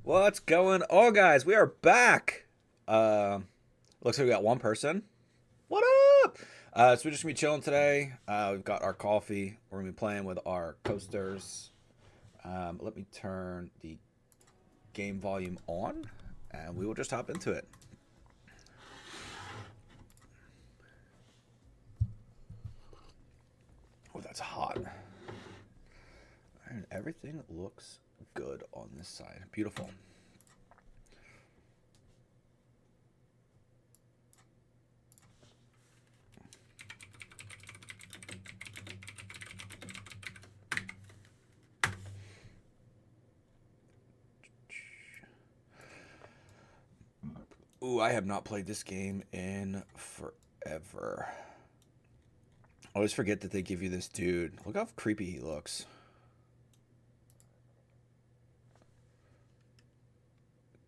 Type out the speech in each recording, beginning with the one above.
What's going on, guys? We are back. Uh, Looks like we got one person. What up? So we're just gonna be chilling today. We've got our coffee. We're gonna be playing with our coasters. Let me turn the game volume on, and we will just hop into it. Oh, that's hot. And everything looks good on this side. Beautiful. Ooh, I have not played this game in forever. I always forget that they give you this dude. Look how creepy he looks.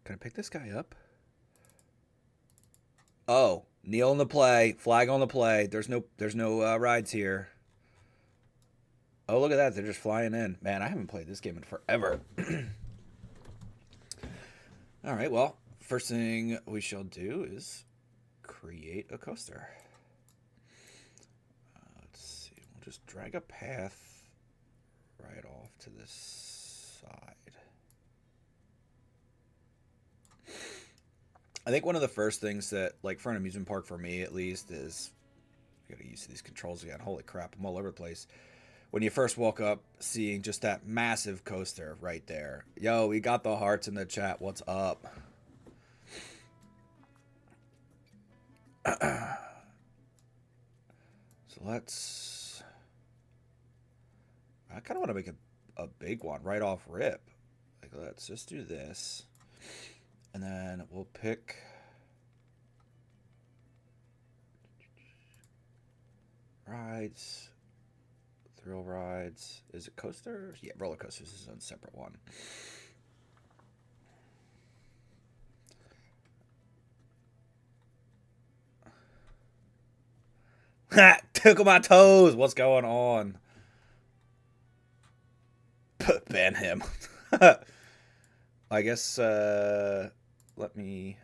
Can I pick this guy up? Oh, kneel in the play, flag on the play. There's no rides here. Oh, look at that. They're just flying in. Man, I haven't played this game in forever. All right, well, first thing we shall do is create a coaster. Let's see. We'll just drag a path right off to this side. I think one of the first things that, like, for an amusement park, for me at least, is I gotta get used to these controls again. Holy crap, I'm all over the place. When you first woke up, seeing just that massive coaster right there. Yo, we got the hearts in the chat. What's up? So let's. I kind of want to make a big one right off rip. Like, let's just do this. And then we'll pick rides, thrill rides. Is it coasters? Yeah, roller coasters is a separate one. Ha! Tickle my toes. What's going on? Ban him. I guess. Let me.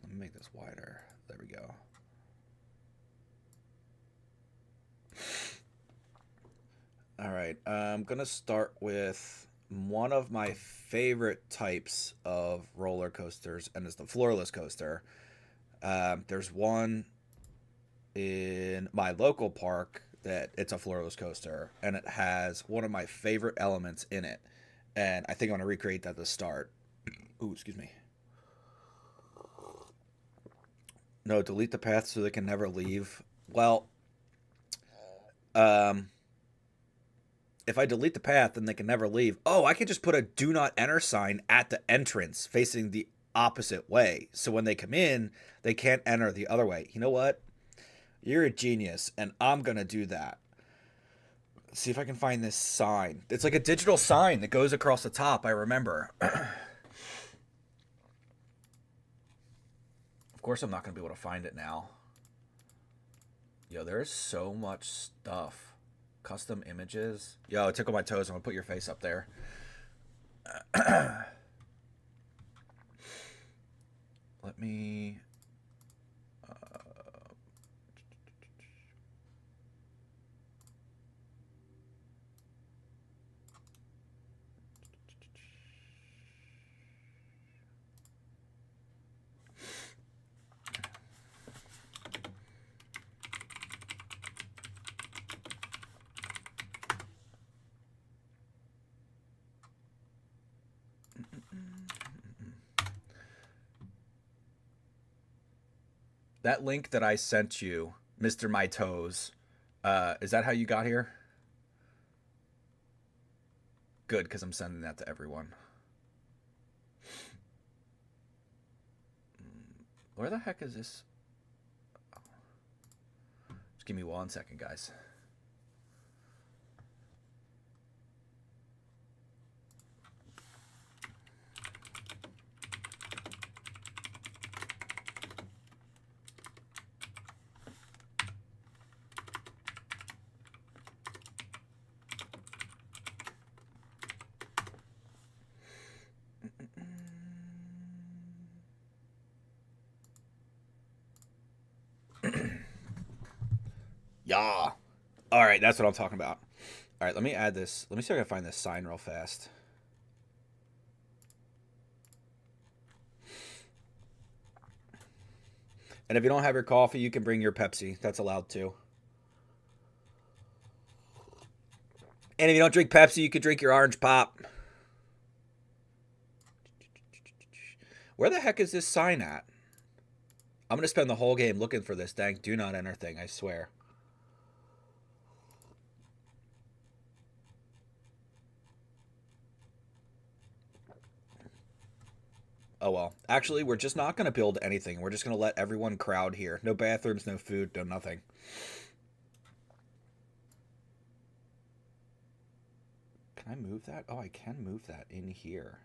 Let me make this wider. There we go. All right. I'm gonna start with one of my favorite types of roller coasters, and it's the floorless coaster. There's one in my local park that it's a floorless coaster, and it has one of my favorite elements in it. And I think I'm gonna recreate that at the start. Ooh, excuse me. No, delete the path so they can never leave. Well, um, if I delete the path, then they can never leave. Oh, I could just put a do not enter sign at the entrance facing the opposite way. So when they come in, they can't enter the other way. You know what? You're a genius, and I'm going to do that. Let's see if I can find this sign. It's like a digital sign that goes across the top, I remember. Of course, I'm not going to be able to find it now. Yo, there's so much stuff. Custom images. Yo, tickle my toes. I'm going to put your face up there. Let me. That link that I sent you, Mr. My Toes, is that how you got here? Good, because I'm sending that to everyone. Where the heck is this? Just give me 1 second, guys. Yeah. All right, that's what I'm talking about. All right, let me add this. Let me see if I can find this sign real fast. And if you don't have your coffee, you can bring your Pepsi. That's allowed too. And if you don't drink Pepsi, you can drink your orange pop. Where the heck is this sign at? I'm going to spend the whole game looking for this dang do not enter thing, I swear. Oh well. Actually, we're just not going to build anything. We're just going to let everyone crowd here. No bathrooms, no food, no nothing. Can I move that? Oh, I can move that in here.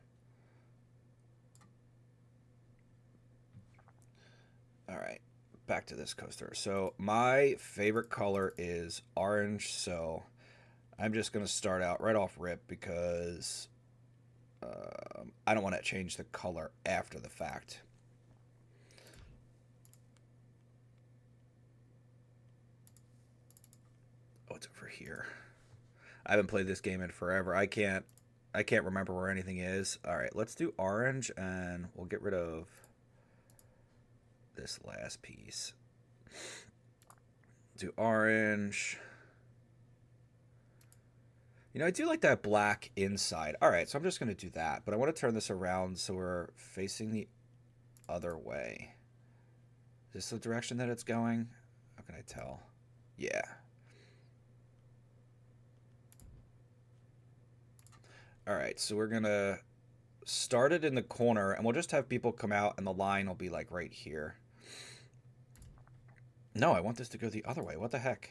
All right. Back to this coaster. So my favorite color is orange. So I'm just going to start out right off rip because I don't want to change the color after the fact. Oh, it's over here. I haven't played this game in forever. I can't remember where anything is. All right, let's do orange and we'll get rid of this last piece. Do orange. You know, I do like that black inside. All right, so I'm just going to do that. But I want to turn this around so we're facing the other way. Is this the direction that it's going? How can I tell? Yeah. All right, so we're going to start it in the corner, and we'll just have people come out, and the line will be, like, right here. No, I want this to go the other way. What the heck?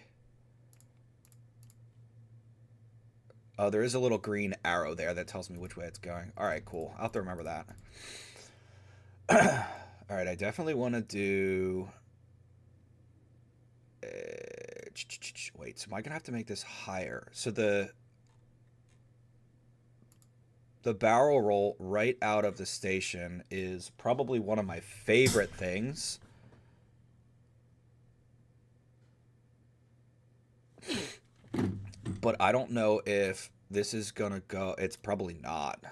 Oh, there is a little green arrow there that tells me which way it's going. All right, cool. I'll have to remember that. All right, I definitely want to do... wait, so am I going to have to make this higher? So the barrel roll right out of the station is probably one of my favorite things. But I don't know if this is going to go... It's probably not.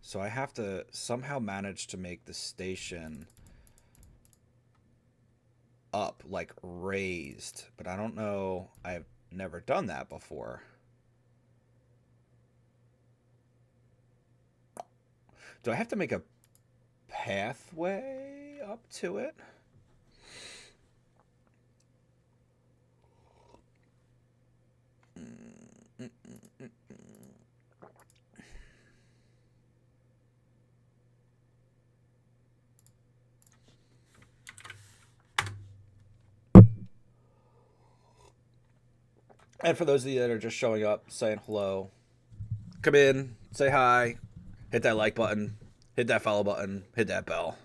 So I have to somehow manage to make the station up, like raised. But I don't know. I've never done that before. Do I have to make a pathway up to it? And for those of you that are just showing up, saying hello, come in, say hi, hit that like button, hit that follow button, hit that bell.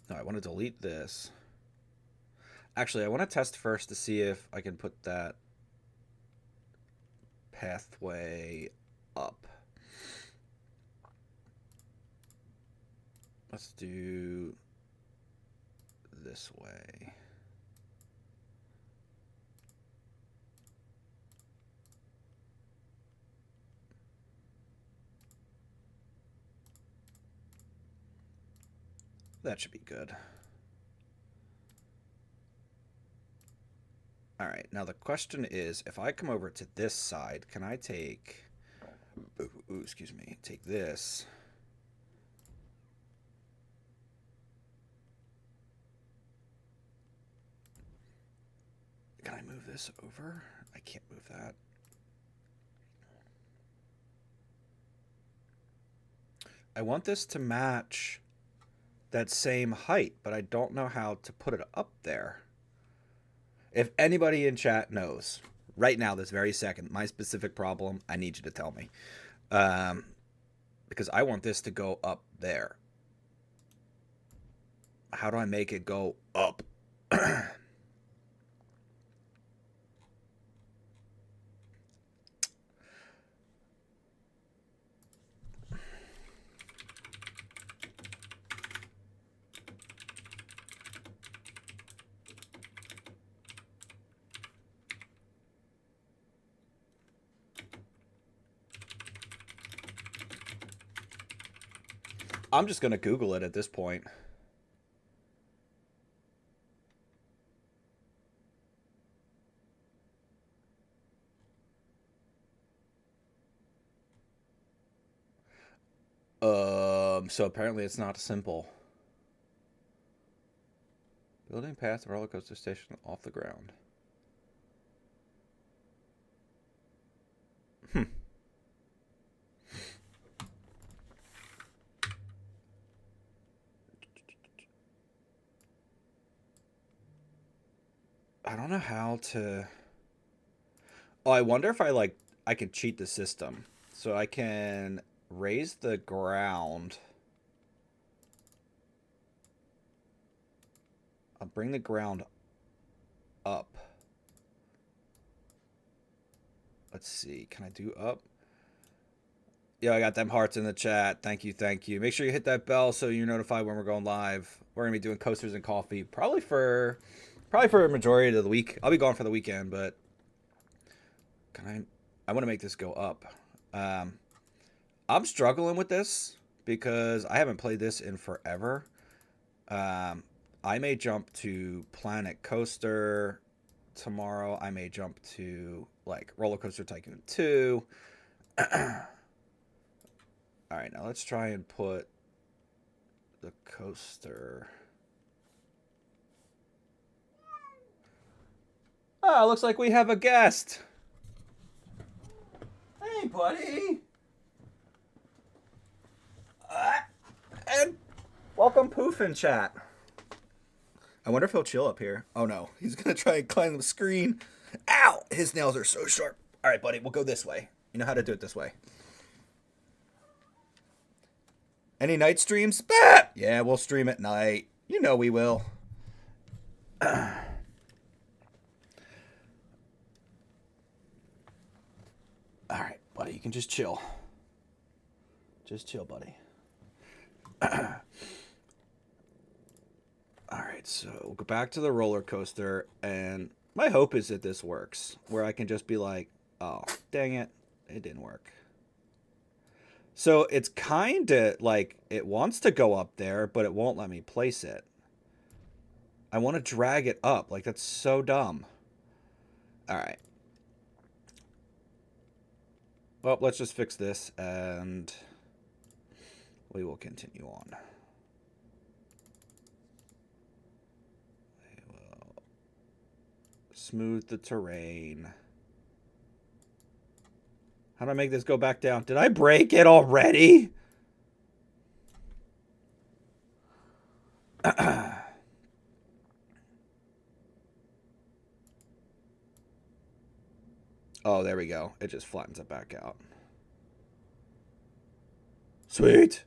No, I want to delete this. Actually, I want to test first to see if I can put that pathway up. Let's do this way. That should be good. All right, now the question is, if I come over to this side, can I take, excuse me, take this. Can I move this over? I can't move that. I want this to match that same height, but I don't know how to put it up there. If anybody in chat knows, right now, this very second, my specific problem, I need you to tell me. Because I want this to go up there. How do I make it go up? I'm just gonna Google it at this point. So apparently it's not simple. Building past the roller coaster station off the ground. I don't know how to. Oh, I wonder if I could cheat the system. So I can raise the ground. I'll bring the ground up. Let's see. Can I do up? Yeah, I got them hearts in the chat. Thank you, thank you. Make sure you hit that bell so you're notified when we're going live. We're gonna be doing coasters and coffee probably for a majority of the week. I'll be gone for the weekend, but I want to make this go up. I'm struggling with this because I haven't played this in forever. I may jump to Planet Coaster tomorrow. I may jump to like Roller Coaster Tycoon 2. All right, now let's try and put the coaster. Oh, looks like we have a guest. Hey, buddy. And welcome, Poof in chat. I wonder if he'll chill up here. Oh, no. He's going to try and climb the screen. Ow! His nails are so sharp. All right, buddy. We'll go this way. You know how to do it this way. Any night streams? Bah! Yeah, we'll stream at night. You know we will. All right, buddy. You can just chill. Just chill, buddy. All right, so we'll go back to the roller coaster, and my hope is that this works, where I can just be like, oh, dang it, it didn't work. So it's kind of like it wants to go up there, but it won't let me place it. I want to drag it up. Like, that's so dumb. All right. Well, let's just fix this, and we will continue on. We will smooth the terrain. How do I make this go back down? Did I break it already? Oh, there we go. It just flattens it back out. Sweet.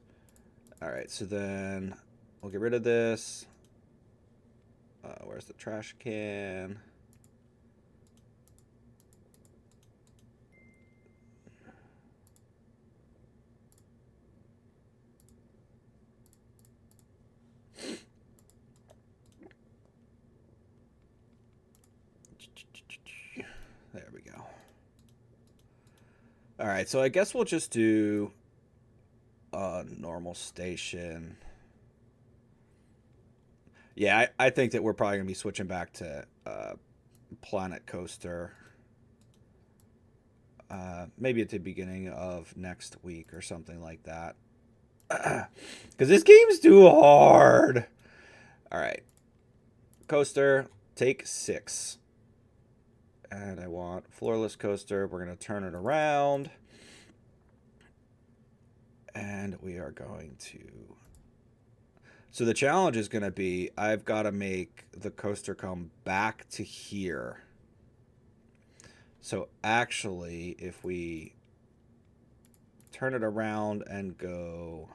All right, so then we'll get rid of this. Where's the trash can? There we go. All right, so I guess we'll just do a normal station. Yeah, I think that we're probably going to be switching back to Planet Coaster. Maybe at the beginning of next week or something like that. Because this game's too hard. All right. Coaster, take 6. And I want floorless coaster. We're going to turn it around. And we are going to... So the challenge is going to be, I've got to make the coaster come back to here. So actually, if we turn it around and go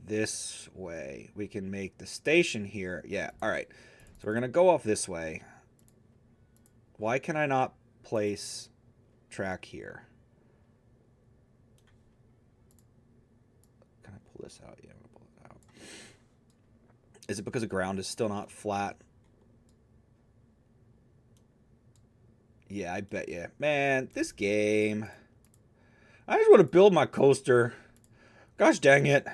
this way, we can make the station here. Yeah, all right. So we're going to go off this way. Why can I not place track here? Can I pull this out? Yeah, I'm going to pull it out. Is it because the ground is still not flat? Yeah, I bet you. Man, this game. I just want to build my coaster. Gosh dang it.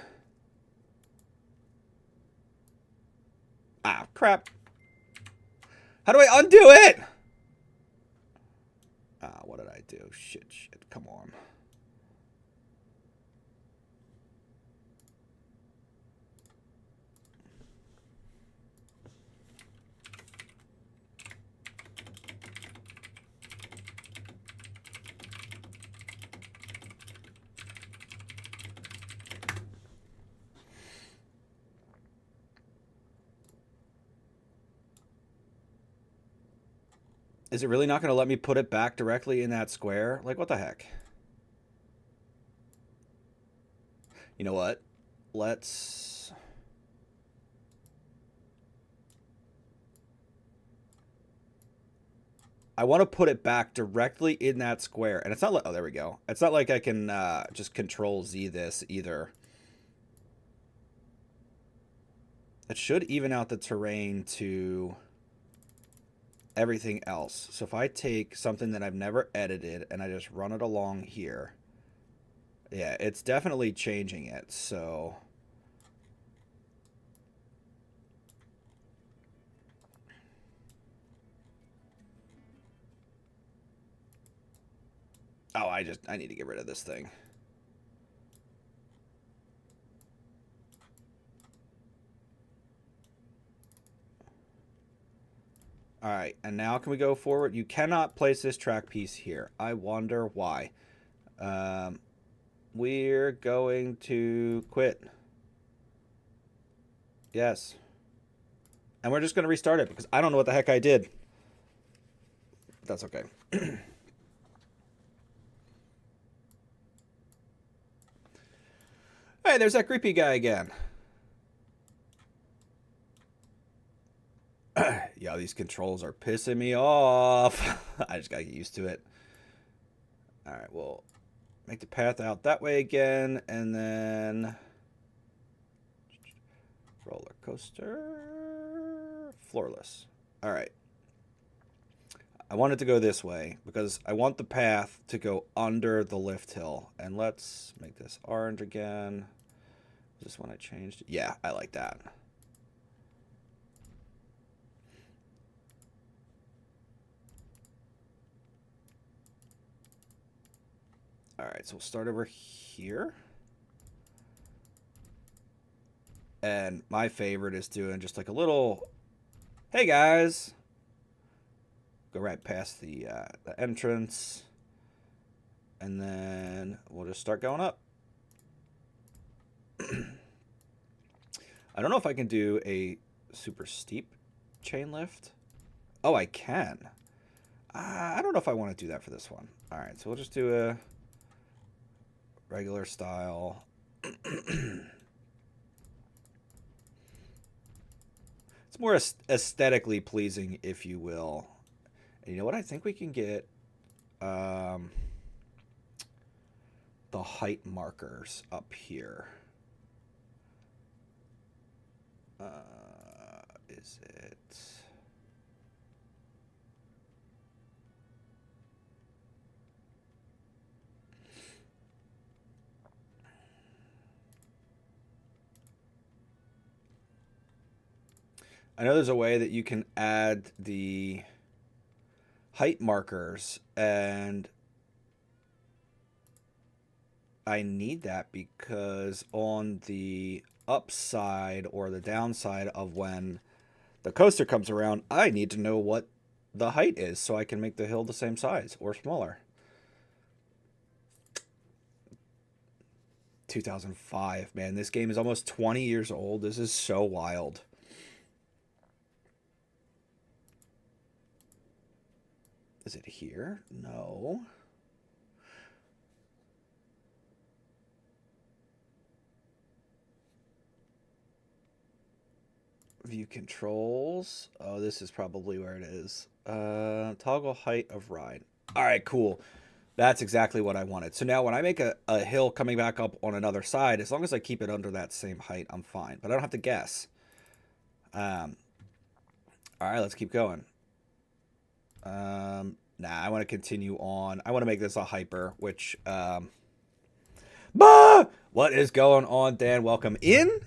Ah, crap. How do I undo it? Ah, what did I do? Shit. Come on. Is it really not going to let me put it back directly in that square? Like, what the heck? You know what? Let's... I want to put it back directly in that square. And it's not like... Oh, there we go. It's not like I can just Control Z this either. It should even out the terrain to everything else. So if I take something that I've never edited and I just run it along here... Yeah, it's definitely changing it, so... Oh, I need to get rid of this thing. All right, and now can we go forward? You cannot place this track piece here. I wonder why. We're going to quit. Yes. And we're just going to restart it because I don't know what the heck I did. That's okay. Hey, there's that creepy guy again. Yo, these controls are pissing me off. I just gotta get used to it. All right, we'll make the path out that way again, and then roller coaster, floorless. All right. I want it to go this way because I want the path to go under the lift hill. And let's make this orange again. Is this one I changed? Yeah, I like that. All right, so we'll start over here. And my favorite is doing just like a little, hey guys. Go right past the entrance. And then we'll just start going up. I don't know if I can do a super steep chain lift. Oh, I can. I don't know if I want to do that for this one. All right, so we'll just do a regular style. It's more aesthetically pleasing, if you will. And you know what? I think we can get the height markers up here. Is it? I know there's a way that you can add the height markers, and I need that because on the upside or the downside of when the coaster comes around, I need to know what the height is so I can make the hill the same size or smaller. 2005, man, this game is almost 20 years old. This is so wild. Is it here? No. View controls. Oh, this is probably where it is. Toggle height of ride. All right, cool. That's exactly what I wanted. So now when I make a hill coming back up on another side, as long as I keep it under that same height, I'm fine. But I don't have to guess. All right, let's keep going. Nah, I want to continue on. I want to make this a hyper, which Bah! What is going on, Dan? Welcome in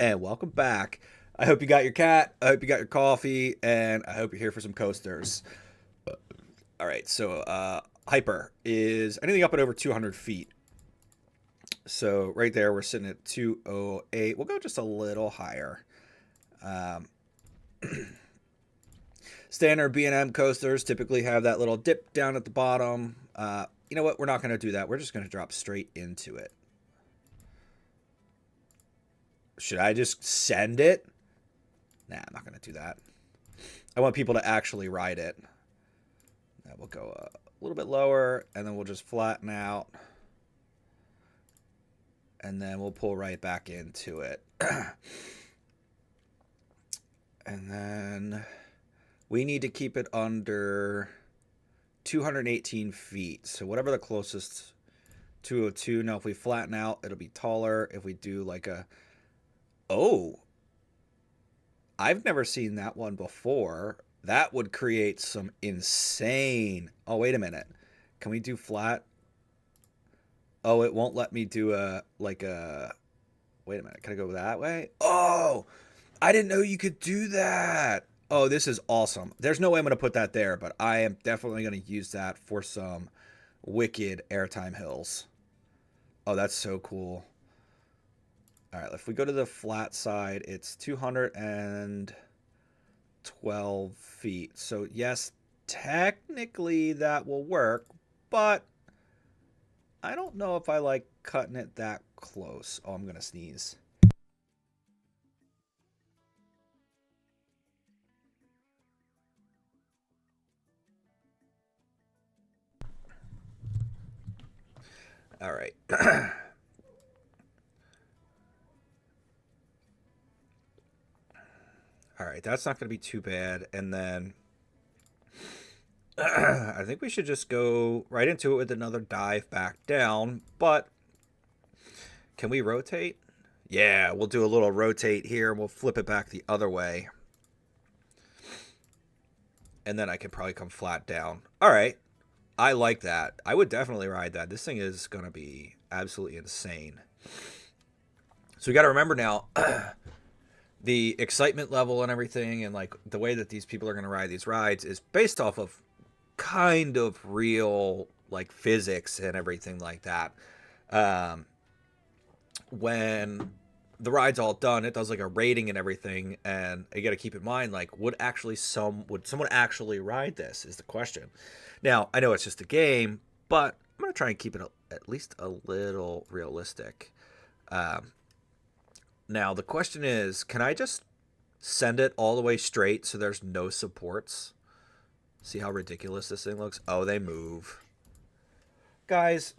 and welcome back. I hope you got your cat. I hope you got your coffee, and I hope you're here for some coasters. All right, so hyper is anything up and over 200 feet. So right there, we're sitting at 208. We'll go just a little higher. Um, Standard B&M coasters typically have that little dip down at the bottom. You know what? We're not going to do that. We're just going to drop straight into it. Should I just send it? Nah, I'm not going to do that. I want people to actually ride it. We'll go a little bit lower, and then we'll just flatten out. And then we'll pull right back into it. And then we need to keep it under 218 feet. So whatever the closest, 202. Now, if we flatten out, it'll be taller. If we do like a... Oh, I've never seen that one before. That would create some insane... Oh, wait a minute. Can we do flat? Oh, it won't let me do a... Like a... Wait a minute. Can I go that way? Oh, I didn't know you could do that. Oh, this is awesome. There's no way I'm going to put that there, but I am definitely going to use that for some wicked airtime hills. Oh, that's so cool. All right, if we go to the flat side, it's 212 feet. So, yes, technically that will work, but I don't know if I like cutting it that close. Oh, I'm going to sneeze. All right. All right, that's not going to be too bad. And then I think we should just go right into it with another dive back down. But can we rotate? Yeah, we'll do a little rotate here and we'll flip it back the other way. And then I can probably come flat down. All right. I like that. I would definitely ride that. This thing is going to be absolutely insane. So we got to remember now the excitement level and everything and like the way that these people are going to ride these rides is based off of kind of real like physics and everything like that. When the ride's all done, it does like a rating and everything, and you got to keep in mind like would someone actually ride this is the question. Now I know it's just a game, but I'm gonna try and keep it at least a little realistic. Now the question is, can I just send it all the way straight so there's no supports? See how ridiculous this thing looks? Oh, they move. Guys,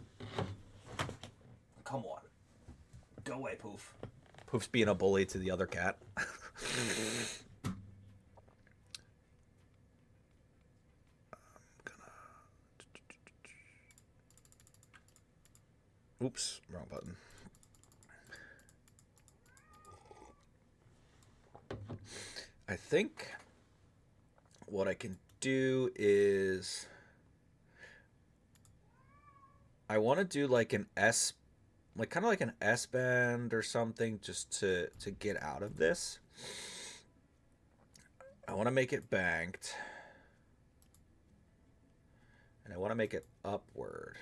come on. Go away, Poof. Poof's being a bully to the other cat. Oops, wrong button. I think what I can do is I want to do like an S, like kind of like an S bend or something, just to get out of this. I want to make it banked, and I want to make it upward.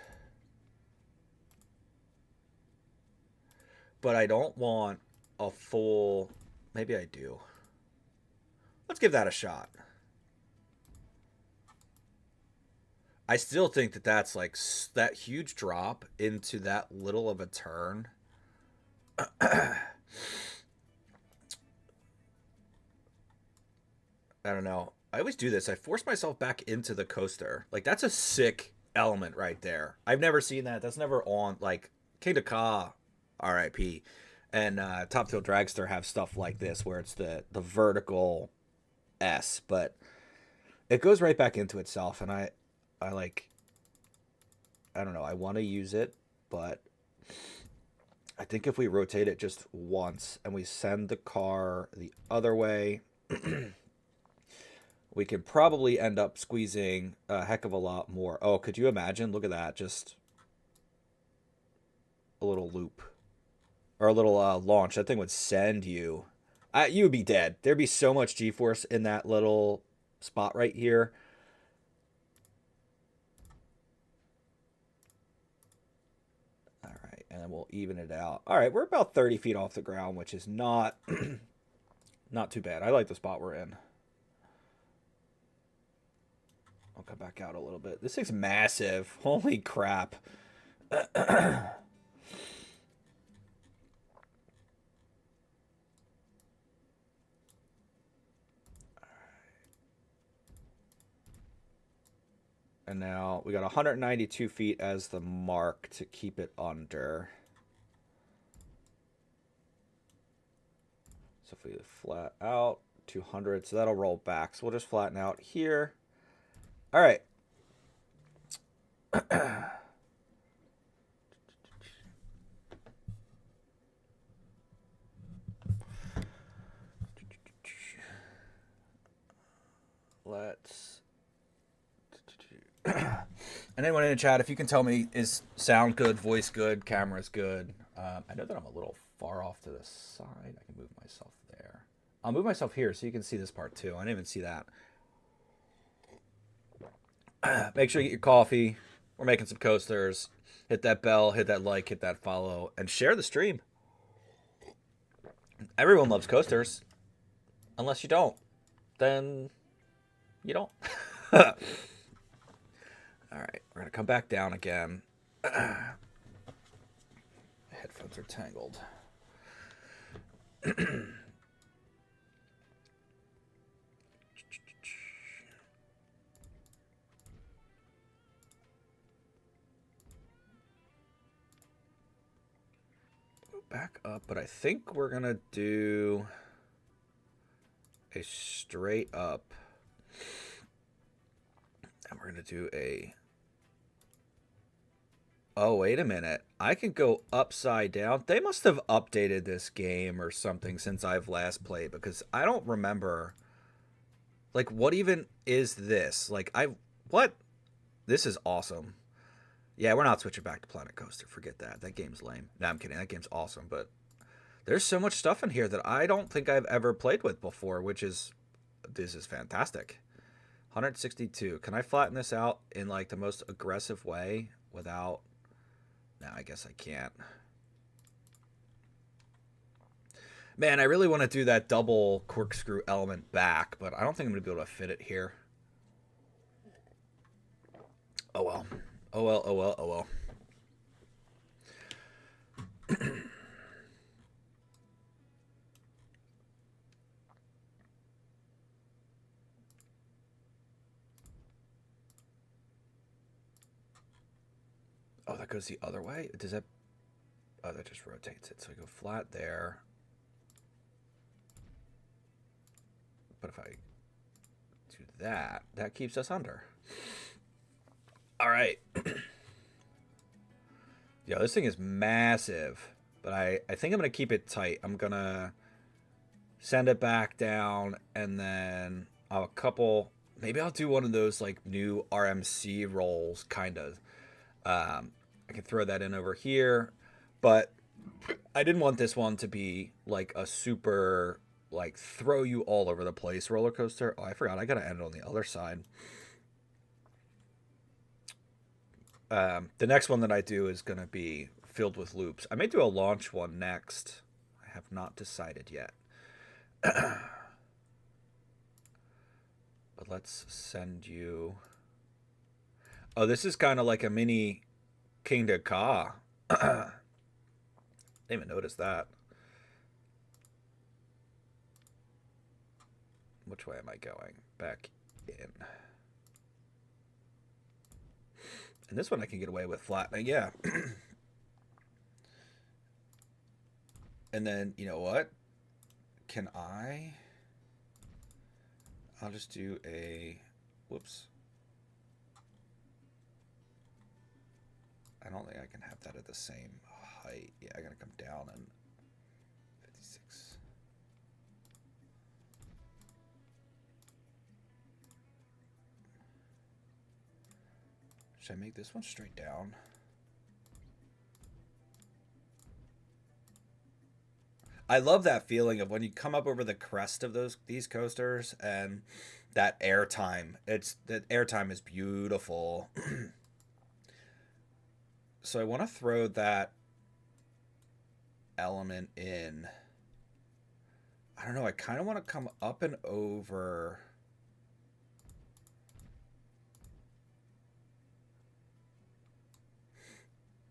But I don't want a full... Maybe I do. Let's give that a shot. I still think that that's like that huge drop into that little of a turn. I don't know. I always do this. I force myself back into the coaster. Like, that's a sick element right there. I've never seen that. That's never on, like, King of Ka, RIP, and Top Thrill Dragster have stuff like this where it's the vertical S, but it goes right back into itself, and I like, I don't know, I want to use it, but I think if we rotate it just once and we send the car the other way, we can probably end up squeezing a heck of a lot more. Oh, could you imagine? Look at that. Just a little loop or a little launch, that thing would send you. You would be dead. There'd be so much G-force in that little spot right here. All right, and then we'll even it out. All right, we're about 30 feet off the ground, which is not not too bad. I like the spot we're in. I'll come back out a little bit. This thing's massive. Holy crap. And now we got 192 feet as the mark to keep it under. So if we flat out 200, so that'll roll back. So we'll just flatten out here. All right. Let's. And anyone in the chat, if you can tell me, is sound good, voice good, camera's good? I know that I'm a little far off to the side. I can move myself there. I'll move myself here so you can see this part too. I didn't even see that. Make sure you get your coffee. We're making some coasters. Hit that bell, hit that like, hit that follow, and share the stream. Everyone loves coasters. Unless you don't. Then you don't. All right, we're going to come back down again. Headphones are tangled. Back up, but I think we're going to do a straight up. And we're going to do a... Oh, wait a minute. I can go upside down. They must have updated this game or something since I've last played, because I don't remember. Like, what even is this? Like, what? This is awesome. Yeah, we're not switching back to Planet Coaster. Forget that. That game's lame. No, I'm kidding. That game's awesome, but there's so much stuff in here that I don't think I've ever played with before, which is, this is fantastic. 162. Can I flatten this out in, like, the most aggressive way without... No, I guess I can't. Man, I really want to do that double corkscrew element back, but I don't think I'm going to be able to fit it here. Oh well. Oh well, oh well, oh well. Oh, that goes the other way? Does that... Oh, that just rotates it. So I go flat there. But if I do that, that keeps us under. All right. Yeah, this thing is massive. But I think I'm going to keep it tight. I'm going to send it back down. And then I'll have a couple... Maybe I'll do one of those, like, new RMC rolls, kind of. I can throw that in over here, but I didn't want this one to be like a super, like, throw you all over the place roller coaster. Oh, I forgot. I got to end it on the other side. The next one that I do is going to be filled with loops. I may do a launch one next. I have not decided yet. But let's send you... Oh, this is kind of like a mini... Kingda Ka. Didn't even notice that. Which way am I going? Back in. And this one I can get away with flattening, yeah. And then, you know what? Can I... I'll just do a... Whoops. I don't think I can have that at the same height. Yeah, I gotta come down and 56. Should I make this one straight down? I love that feeling of when you come up over the crest of these coasters and that airtime. It's that airtime is beautiful. So I want to throw that element in. I don't know. I kind of want to come up and over.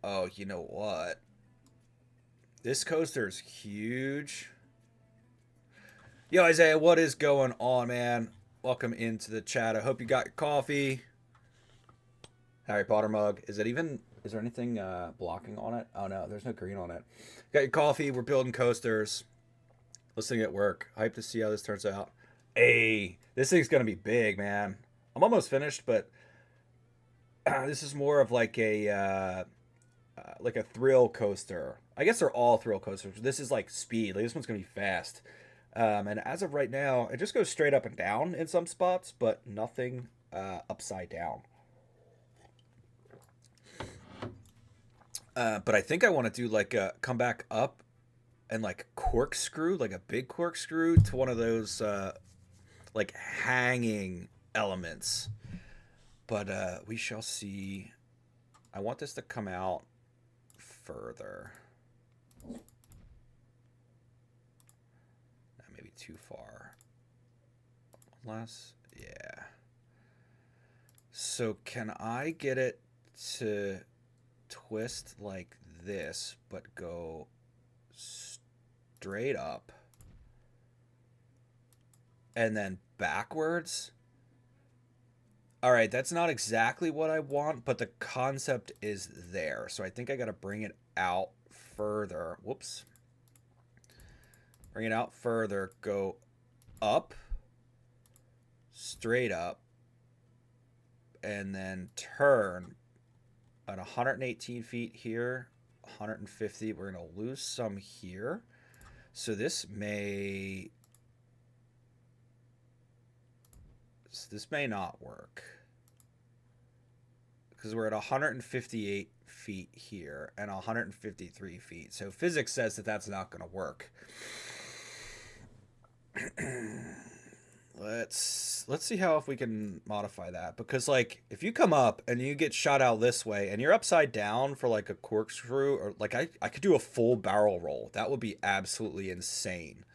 Oh, you know what? This coaster is huge. Yo, Isaiah, what is going on, man? Welcome into the chat. I hope you got your coffee. Harry Potter mug. Is it even? Is there anything blocking on it? Oh no, there's no green on it. Got your coffee. We're building coasters. Listening at work. Hype to see how this turns out. Hey, this thing's gonna be big, man. I'm almost finished, but this is more of like a thrill coaster. I guess they're all thrill coasters. This is like speed. Like this one's gonna be fast. And as of right now, it just goes straight up and down in some spots, but nothing upside down. But I think I want to do like a come back up and like corkscrew, like a big corkscrew to one of those like hanging elements. But we shall see. I want this to come out further. That may be too far. Unless, yeah. So can I get it to twist like this, but go straight up and then backwards? All right, that's not exactly what I want, but the concept is there. So I think I got to bring it out further. Whoops. Bring it out further, go up, straight up, and then turn at 118 feet here, 150. We're going to lose some here. So this may not work because we're at 158 feet here and 153 feet. So physics says that that's not going to work. Let's see how if we can modify that, because like if you come up and you get shot out this way and you're upside down for like a corkscrew, or like I could do a full barrel roll. That would be absolutely insane.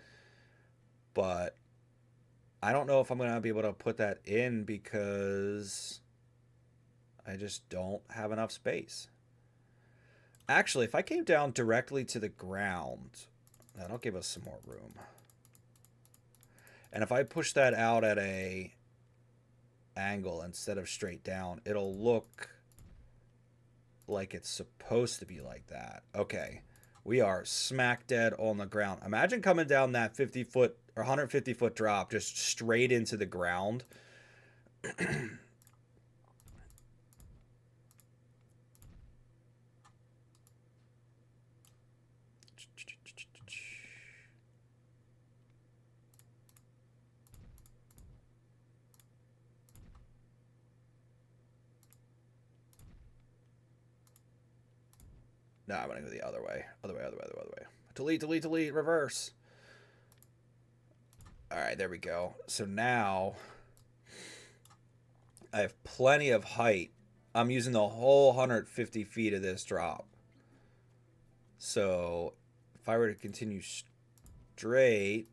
But I don't know if I'm going to be able to put that in because I just don't have enough space. Actually, if I came down directly to the ground, that'll give us some more room. And if I push that out at a angle instead of straight down, it'll look like it's supposed to be like that. Okay, we are smack dead on the ground. Imagine coming down that 50-foot or 150-foot drop just straight into the ground. No, I'm gonna go the other way. Other way. Delete, reverse. Alright, there we go. So now I have plenty of height. I'm using the whole 150 feet of this drop. So if I were to continue straight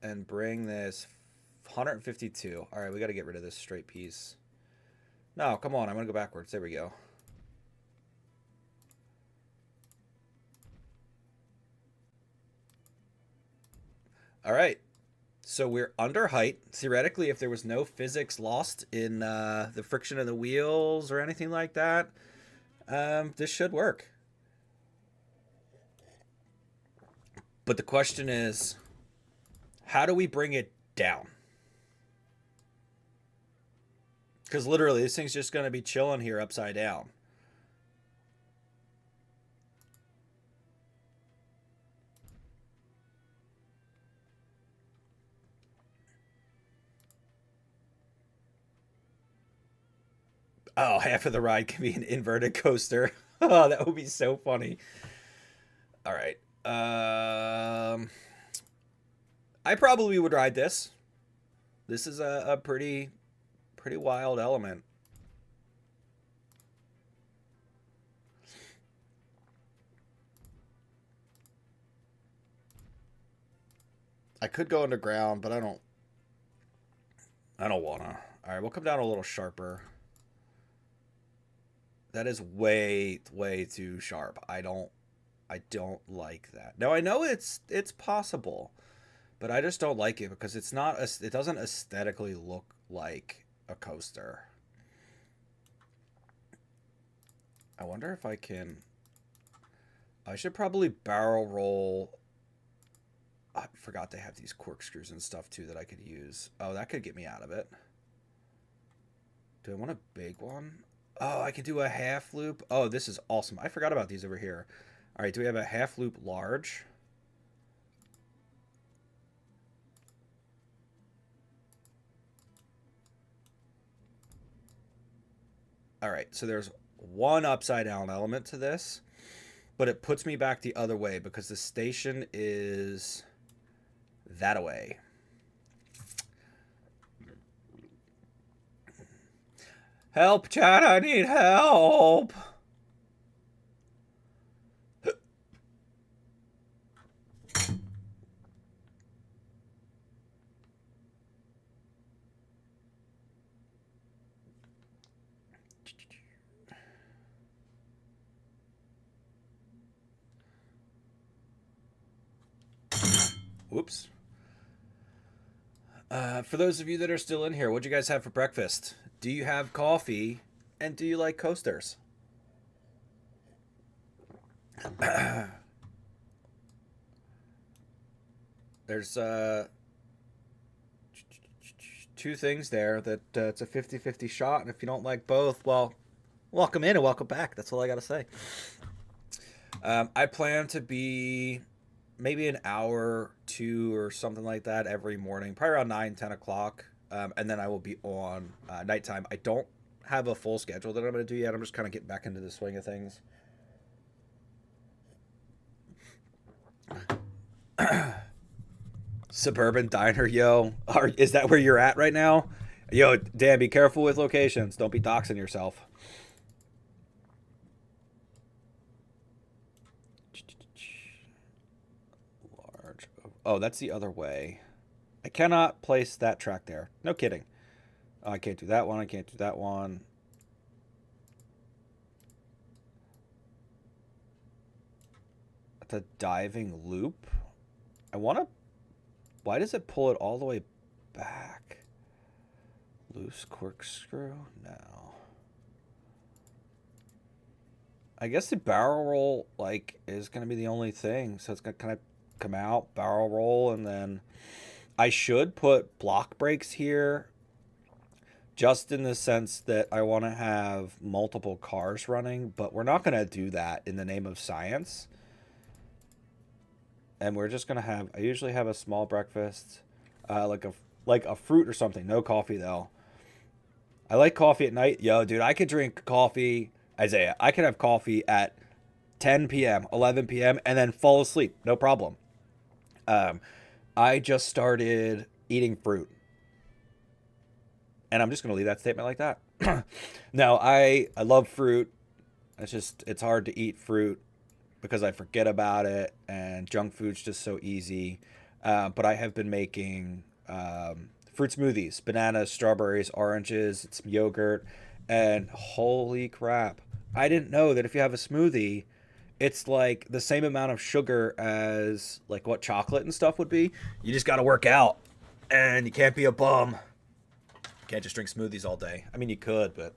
and bring this 152. Alright, we got to get rid of this straight piece. No, come on. I'm going to go backwards. There we go. All right, so we're under height. Theoretically, if there was no physics lost in the friction of the wheels or anything like that, this should work. But the question is, how do we bring it down? Because literally, this thing's just going to be chilling here upside down. Oh, half of the ride can be an inverted coaster. Oh, that would be so funny. All right. I probably would ride this. This is a pretty wild element. I could go underground, but I don't. I don't wanna. All right, we'll come down a little sharper. That is way too sharp. I don't like that. Now I know it's possible, but I just don't like it because it's not. It doesn't aesthetically look like a coaster. I wonder if I can. I should probably barrel roll. I forgot they have these corkscrews and stuff too that I could use. Oh, that could get me out of it. Do I want a big one? Oh, I could do a half loop. Oh, this is awesome. I forgot about these over here. All right, do we have a half loop large? All right, so there's one upside down element to this, but it puts me back the other way because the station is that away. Help, Chad, I need help. Whoops. For those of you that are still in here, what'd you guys have for breakfast? Do you have coffee? And do you like coasters? There's two things there that it's a 50-50 shot, and if you don't like both, well, welcome in and welcome back. That's all I got to say. I plan to be maybe an hour, two, or something like that every morning, probably around 9, 10 o'clock. And then I will be on nighttime. I don't have a full schedule that I'm going to do yet. I'm just kind of getting back into the swing of things. Suburban diner, yo. Is that where you're at right now? Yo, Dan, be careful with locations. Don't be doxing yourself. Large. Oh, that's the other way. I cannot place that track there. No kidding. Oh, I can't do that one. I can't do that one. The diving loop. I want to. Why does it pull it all the way back? Loose corkscrew? No. I guess the barrel roll like is gonna be the only thing. So it's gonna kind of come out, barrel roll, and then I should put block brakes here just in the sense that I want to have multiple cars running, but we're not going to do that in the name of science. And we're just going to have, I usually have a small breakfast, like a fruit or something. No coffee though. I like coffee at night. Yo, dude, I could drink coffee, Isaiah. I could have coffee at 10 p.m., 11 p.m., and then fall asleep. No problem. I just started eating fruit. And I'm just going to leave that statement like that. No, I love fruit. It's hard to eat fruit because I forget about it, and junk food's just so easy. But I have been making fruit smoothies, bananas, strawberries, oranges, some yogurt, and holy crap. I didn't know that if you have a smoothie, it's like the same amount of sugar as like what chocolate and stuff would be. You just got to work out, and you can't be a bum. You can't just drink smoothies all day. I mean, you could, but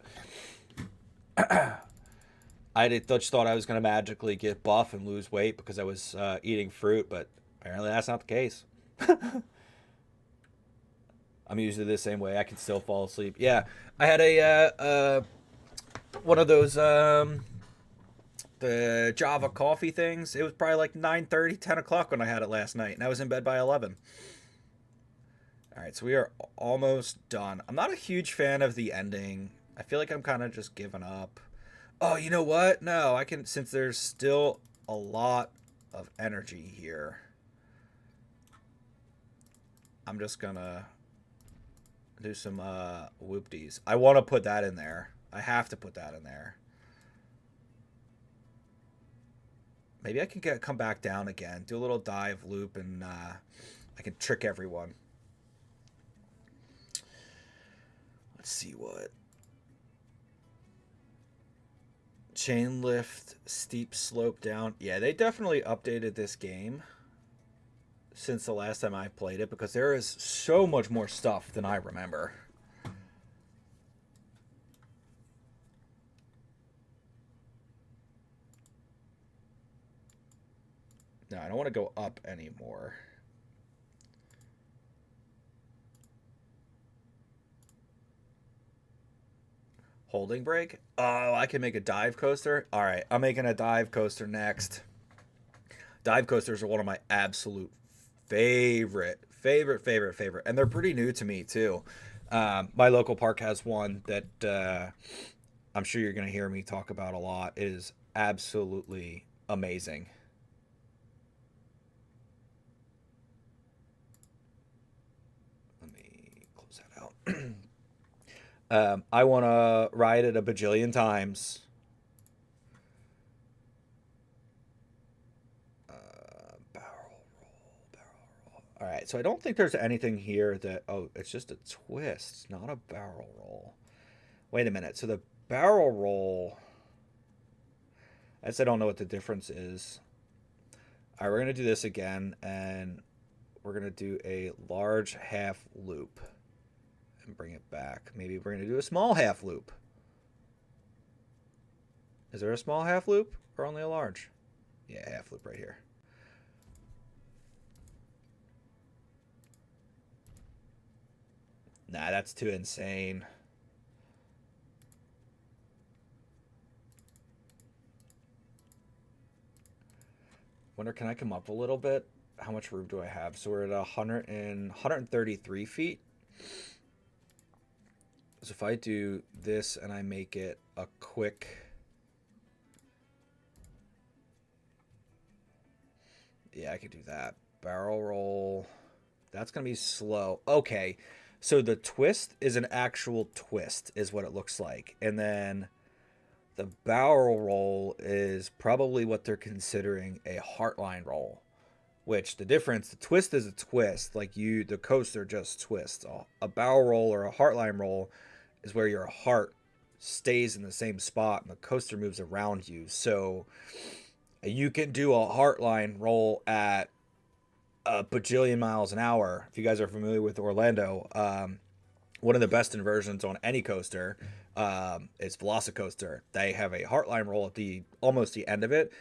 just thought I was going to magically get buff and lose weight because I was eating fruit, but apparently that's not the case. I'm usually the same way. I can still fall asleep. Yeah, I had a one of those the Java coffee things. It was probably like 9:30, 10 o'clock when I had it last night, and I was in bed by 11. All right, so we are almost done. I'm not a huge fan of the ending. I feel like I'm kind of just giving up. Oh, you know what? No, I can, since there's still a lot of energy here. I'm just gonna do some whoopties. I want to put that in there. I have to put that in there. Maybe I can come back down again, do a little dive loop, and I can trick everyone. Let's see what. Chain lift, steep slope down. Yeah, they definitely updated this game since the last time I played it because there is so much more stuff than I remember. No, I don't want to go up anymore. Holding brake? Oh, I can make a dive coaster? All right, I'm making a dive coaster next. Dive coasters are one of my absolute favorite. And they're pretty new to me, too. My local park has one that I'm sure you're going to hear me talk about a lot. It is absolutely amazing. Let me close that out. I want to ride it a bajillion times. Barrel roll. All right, so I don't think there's anything here that... Oh, it's just a twist, not a barrel roll. Wait a minute. So the barrel roll... I guess I don't know what the difference is. All right, we're going to do this again, and we're going to do a large half loop. And bring it back. Maybe we're going to do a small half loop. Is there a small half loop or only a large? Yeah, half loop right here. Nah, that's too insane. Wonder, can I come up a little bit? How much room do I have? So we're at 133 feet. So if I do this and I make it a quick... Yeah, I could do that. Barrel roll. That's going to be slow. Okay. So the twist is an actual twist is what it looks like. And then the barrel roll is probably what they're considering a heartline roll. Which the difference, the twist is a twist. Like the coaster just twists. A barrel roll or a heartline roll is where your heart stays in the same spot and the coaster moves around you. So you can do a heartline roll at a bajillion miles an hour. If you guys are familiar with Orlando, one of the best inversions on any coaster is Velocicoaster. They have a heartline roll at almost the end of it.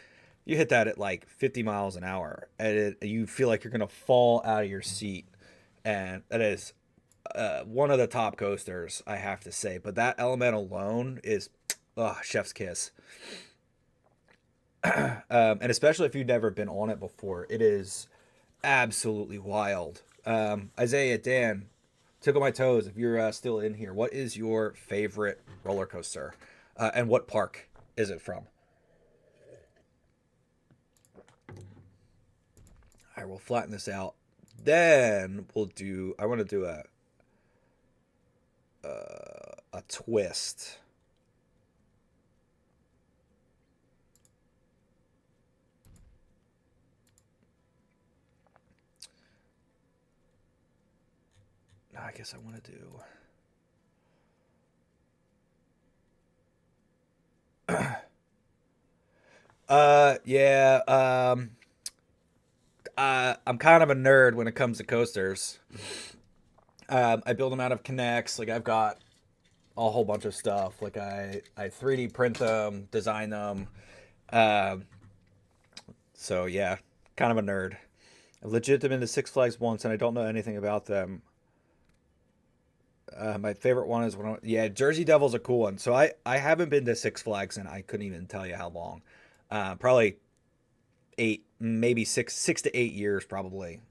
You hit that at like 50 miles an hour, and you feel like you're gonna fall out of your seat. And that is one of the top coasters, I have to say. But that element alone is chef's kiss. And especially if you've never been on it before, it is absolutely wild. Isaiah, Dan, tickle my toes if you're still in here. What is your favorite roller coaster, and what park is it from? All right, we'll flatten this out. Then we'll do. I want to do a twist. I guess I want to do. Yeah. I'm kind of a nerd when it comes to coasters. I build them out of Connects. Like I've got a whole bunch of stuff. Like I 3D print them, design them. Um, so yeah, kind of a nerd. I've legit been to Six Flags once, and I don't know anything about them. My favorite one is yeah, Jersey Devil's a cool one. So I haven't been to Six Flags, and I couldn't even tell you how long. Probably 8, maybe 6 to 8 years, probably.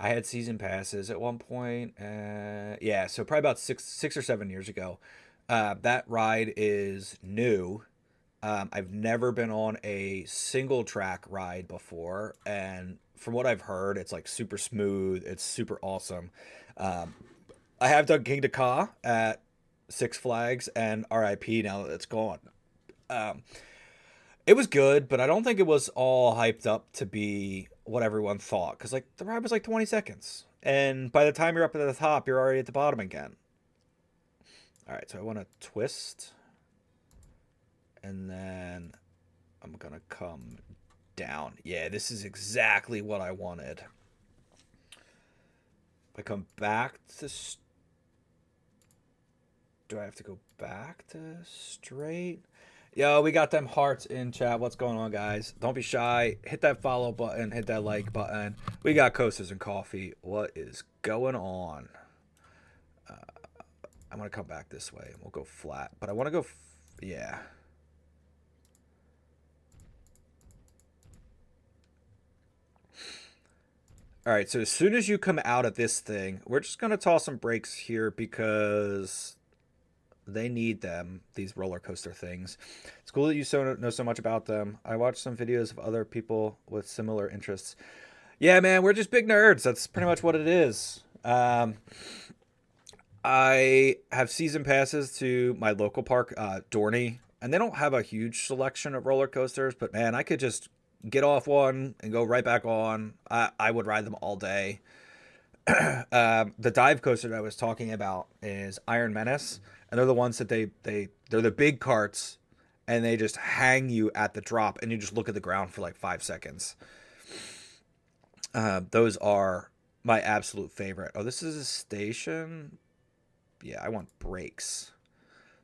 I had season passes at one point. Yeah, so probably about 6 or 7 years ago. That ride is new, I've never been on a single track ride before, and from what I've heard, it's like super smooth. It's super awesome. Um, I have done King Ka at Six Flags, and RIP now that it's gone. Um, it was good, but I don't think it was all hyped up to be what everyone thought. Because like the ride was like 20 seconds, and by the time you're up at the top, you're already at the bottom again. All right, so I want to twist, and then I'm gonna come down. Yeah, this is exactly what I wanted. If I come back to... Do I have to go back to straight? Yo, we got them hearts in chat. What's going on, guys? Don't be shy. Hit that follow button. Hit that like button. We got coasters and coffee. What is going on? I'm going to come back this way. We'll go flat. But I want to go... yeah. All right, so as soon as you come out of this thing, we're just going to toss some brakes here because they need them, these roller coaster things. It's cool that you know so much about them. I watched some videos of other people with similar interests. Yeah, man, we're just big nerds. That's pretty much what it is. I have season passes to my local park, Dorney, and they don't have a huge selection of roller coasters, but man, I could just get off one and go right back on. I would ride them all day. The dive coaster that I was talking about is Iron Menace, and they're the ones that they're the big carts, and they just hang you at the drop, and you just look at the ground for like 5 seconds. Those are my absolute favorite. Oh, this is a station. Yeah, I want brakes.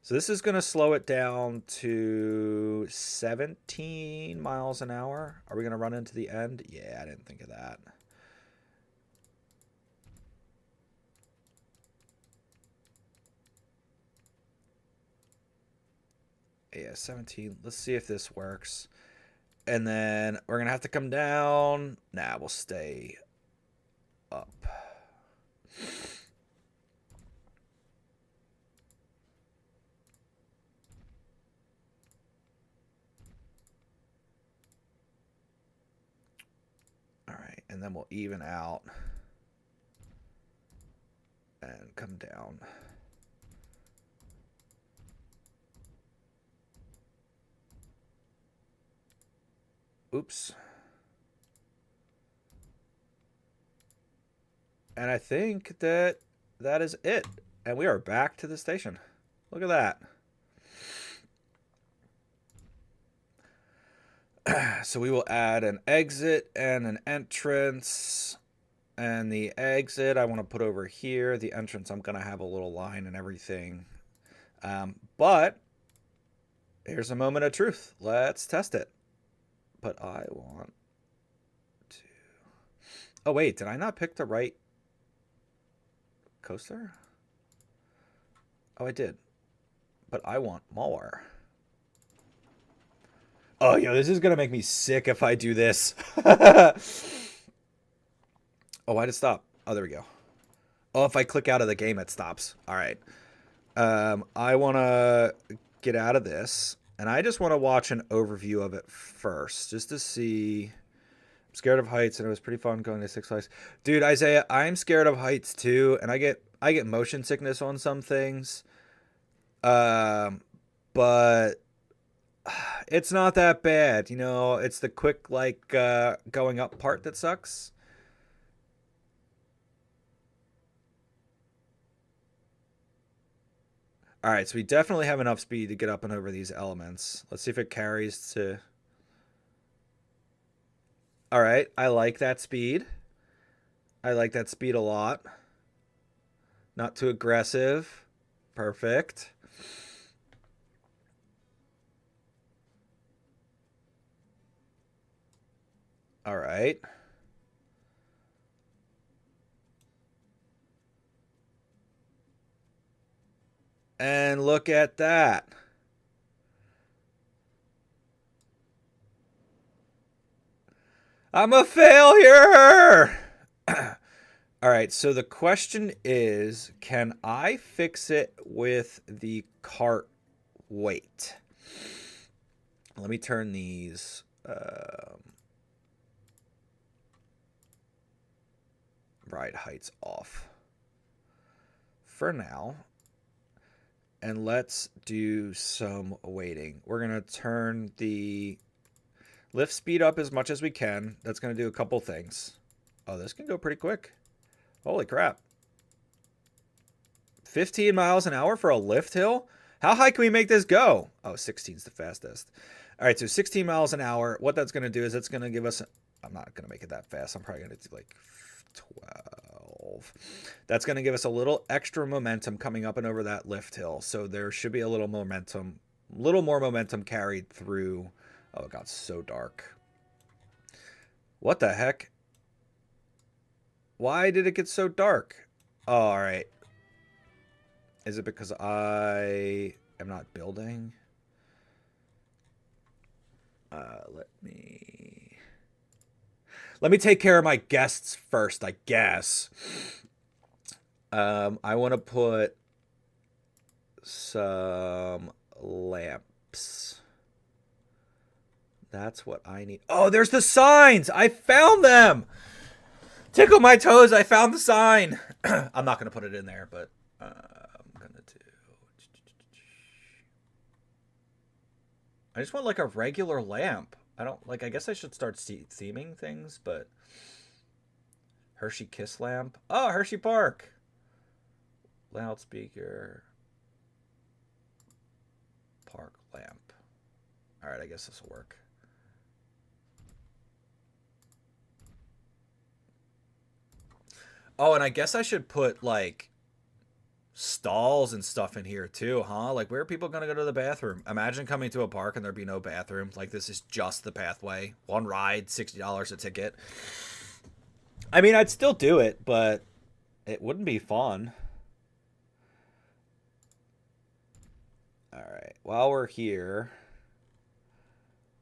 So this is going to slow it down to 17 miles an hour. Are we going to run into the end? Yeah, I didn't think of that. Yeah, 17. Let's see if this works. And then we're going to have to come down. Nah, we'll stay up. All right, and then we'll even out and come down. Oops. And I think that is it. And we are back to the station. Look at that. So we will add an exit and an entrance. And the exit I want to put over here. The entrance I'm going to have a little line and everything. But here's a moment of truth. Let's test it. But I want to... Oh, wait. Did I not pick the right coaster? Oh, I did. But I want more. Oh, yo, this is going to make me sick if I do this. Oh, why'd it stop? Oh, there we go. Oh, if I click out of the game, it stops. All right. I want to get out of this, and I just want to watch an overview of it first, just to see. I'm scared of heights, and it was pretty fun going to Six Flags. Dude, Isaiah, I'm scared of heights too, and I get motion sickness on some things. But it's not that bad, you know. It's the quick going up part that sucks. All right, so we definitely have enough speed to get up and over these elements. Let's see if it carries to... All right, I like that speed. I like that speed a lot. Not too aggressive. Perfect. All right. And look at that. I'm a failure. All right, so the question is, can I fix it with the cart weight? Let me turn these ride heights off for now. And let's do some weighting. We're going to turn the lift speed up as much as we can. That's going to do a couple things. Oh, this can go pretty quick. Holy crap. 15 miles an hour for a lift hill? How high can we make this go? Oh, 16 is the fastest. All right, so 16 miles an hour. What that's going to do is it's going to give us... I'm not going to make it that fast. I'm probably going to do like 12. That's going to give us a little extra momentum coming up and over that lift hill. So there should be a little momentum, little more momentum carried through. Oh, it got so dark. What the heck? Why did it get so dark? Oh, all right. Is it because I am not building? Let me take care of my guests first, I guess. I want to put some lamps. That's what I need. Oh, there's the signs! I found them! Tickle my toes, I found the sign! I'm not going to put it in there, but I'm going to do... I just want like a regular lamp. I guess I should start theming things, but... Hershey Kiss lamp. Oh, Hershey Park! Loudspeaker. Park lamp. Alright, I guess this will work. Oh, and I guess I should put, like, stalls and stuff in here, too, huh? Like, where are people going to go to the bathroom? Imagine coming to a park and there'd be no bathroom. Like, this is just the pathway. One ride, $60 a ticket. I mean, I'd still do it, but it wouldn't be fun. Alright, while we're here,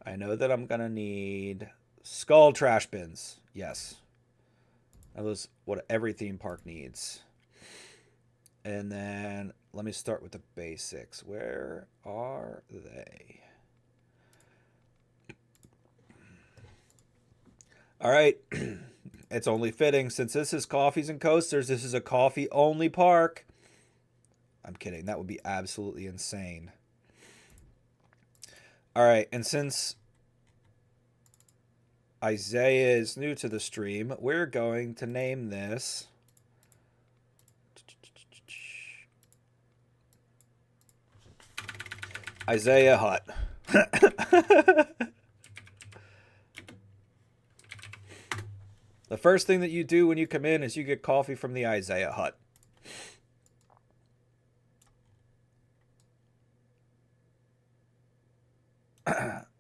I know that I'm going to need skull trash bins. Yes. That was what every theme park needs. And then let me start with the basics. Where are they? All right. It's only fitting. Since this is Coffees and Coasters, this is a coffee-only park. I'm kidding. That would be absolutely insane. All right. And since Isaiah is new to the stream, we're going to name this Isaiah Hut. The first thing that you do when you come in is you get coffee from the Isaiah Hut.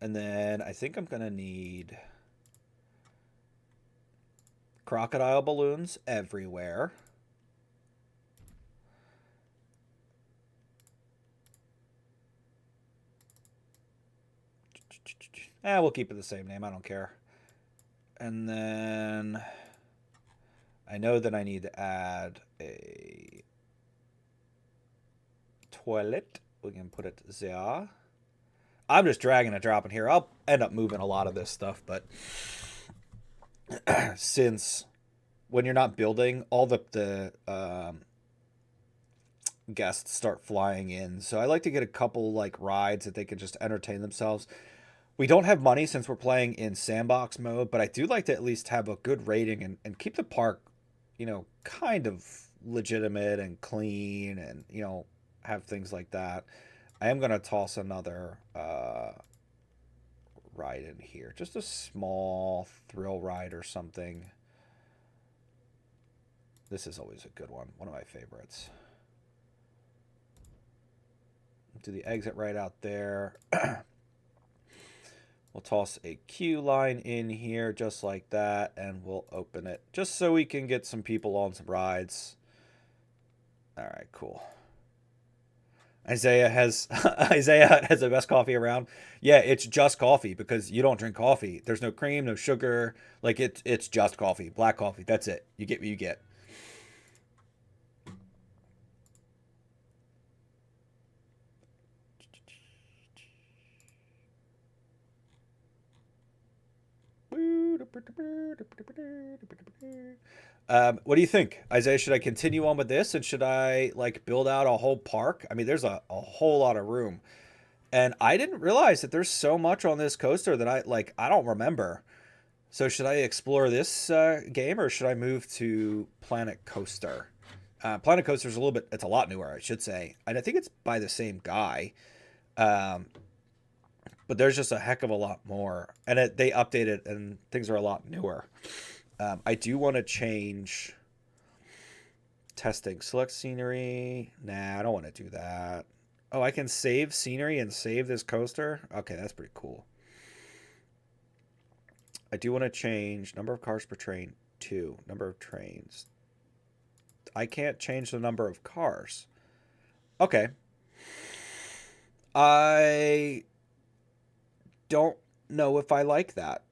And then I think I'm going to need crocodile balloons everywhere. We'll keep it the same name. I don't care. And then I know that I need to add a toilet. We can put it there. I'm just dragging and dropping here. I'll end up moving a lot of this stuff, but since when you're not building, all the guests start flying in. So I like to get a couple like rides that they can just entertain themselves. We don't have money since we're playing in sandbox mode, but I do like to at least have a good rating and keep the park, you know, kind of legitimate and clean and, you know, have things like that. I am going to toss another ride in here. Just a small thrill ride or something. This is always a good one. One of my favorites. Do the exit right out there. We'll toss a queue line in here just like that, and we'll open it just so we can get some people on some rides. All right, cool. Isaiah has the best coffee around. Yeah, it's just coffee because you don't drink coffee. There's no cream, no sugar. Like it's just coffee, black coffee. That's it. You get what you get. What do you think, Isaiah? Should I continue on with this, and should I like build out a whole park? I mean, there's a whole lot of room, and I didn't realize that there's so much on this coaster that I don't remember. So should I explore this game, or should I move to Planet Coaster? Planet Coaster is a little bit, it's a lot newer, I should say. And I think it's by the same guy. Um, but there's just a heck of a lot more. And they updated and things are a lot newer. I do want to change testing. Select scenery. Nah, I don't want to do that. Oh, I can save scenery and save this coaster? Okay, that's pretty cool. I do want to change number of cars per train, 2. Number of trains. I can't change the number of cars. Okay. I don't know if I like that,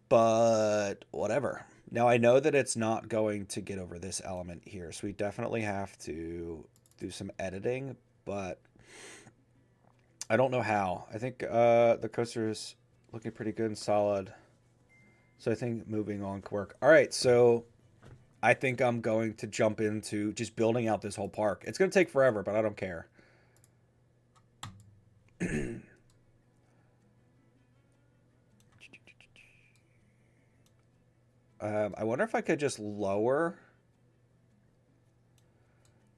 but whatever. Now I know that it's not going to get over this element here, so we definitely have to do some editing, but I don't know how. I think the coaster is looking pretty good and solid, so I think moving on could work. All right, so I think I'm going to jump into just building out this whole park. It's going to take forever, but I don't care. I wonder if I could just lower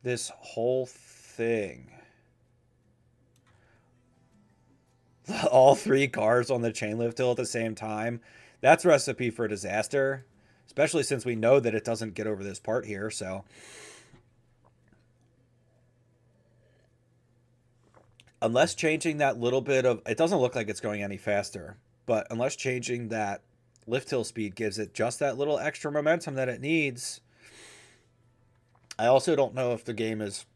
this whole thing. All 3 cars on the chain lift hill at the same time. That's a recipe for disaster, especially since we know that it doesn't get over this part here, so. Unless changing that little bit of, it doesn't look like it's going any faster, but unless changing that lift hill speed gives it just that little extra momentum that it needs. I also don't know if the game is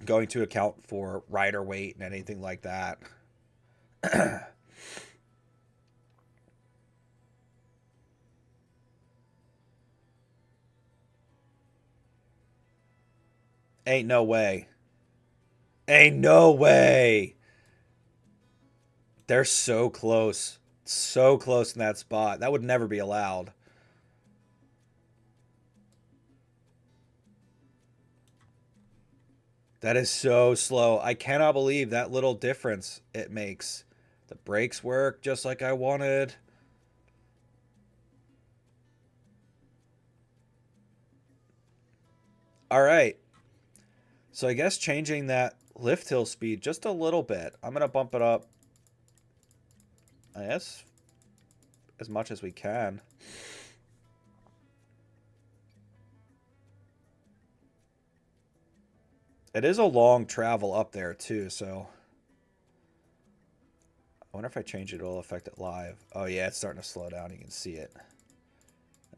going to account for rider weight and anything like that. Ain't no way. Ain't no way. They're so close. So close in that spot. That would never be allowed. That is so slow. I cannot believe that little difference it makes. The brakes work just like I wanted. All right. So I guess changing that lift hill speed just a little bit. I'm going to bump it up, I guess, as much as we can. It is a long travel up there, too, so. I wonder if I change it, it'll affect it live. Oh, yeah, it's starting to slow down. You can see it.